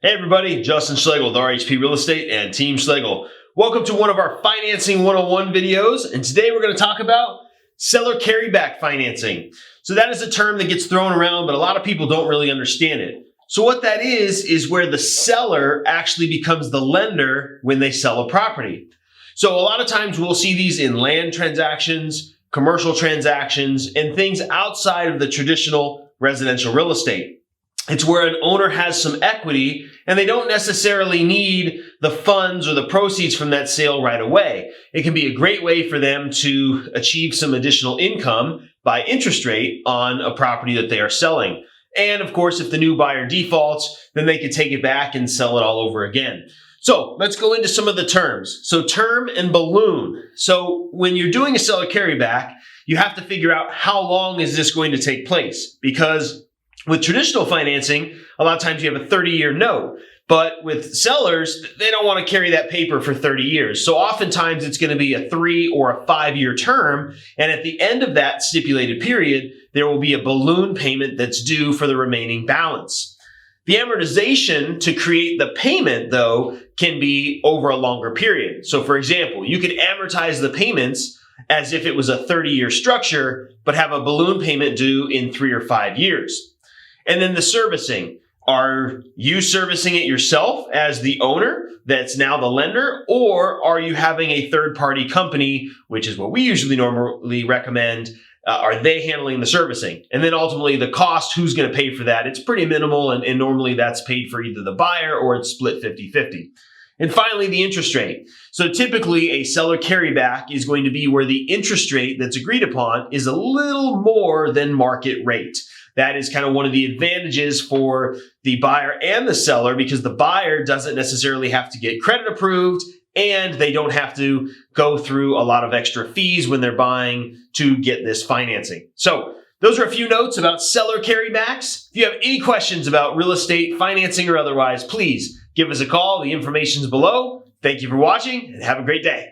Hey everybody, Justin Schlegel with RHP Real Estate and Team Schlegel. Welcome to one of our Financing 101 videos, and today we're going to talk about seller carryback financing. So that is a term that gets thrown around, but a lot of people don't really understand it. So what that is where the seller actually becomes the lender when they sell a property. So a lot of times we'll see these in land transactions, commercial transactions, and things outside of the traditional residential real estate. It's where an owner has some equity and they don't necessarily need the funds or the proceeds from that sale right away. It can be a great way for them to achieve some additional income by interest rate on a property that they are selling. And of course, if the new buyer defaults, then they could take it back and sell it all over again. So let's go into some of the terms. So term and balloon. So when you're doing a seller carryback, you have to figure out how long is this going to take place, because with traditional financing, a lot of times you have a 30-year note, but with sellers, they don't want to carry that paper for 30 years. So oftentimes it's going to be a 3 or a 5-year term. And at the end of that stipulated period, there will be a balloon payment that's due for the remaining balance. The amortization to create the payment, though, can be over a longer period. So for example, you could amortize the payments as if it was a 30-year structure, but have a balloon payment due in 3 or 5 years. And then the servicing. Are you servicing it yourself as the owner that's now the lender, or are you having a third-party company, which is what we usually normally recommend? Are they handling the servicing? And then ultimately the cost, who's going to pay for that? It's pretty minimal, and normally that's paid for either the buyer or it's split 50-50. And finally, the interest rate. So typically a seller carryback is going to be where the interest rate that's agreed upon is a little more than market rate. That is kind of one of the advantages for the buyer and the seller, because the buyer doesn't necessarily have to get credit approved and they don't have to go through a lot of extra fees when they're buying to get this financing. So those are a few notes about seller carrybacks. If you have any questions about real estate, financing, or otherwise, please give us a call. The information's below. Thank you for watching and have a great day.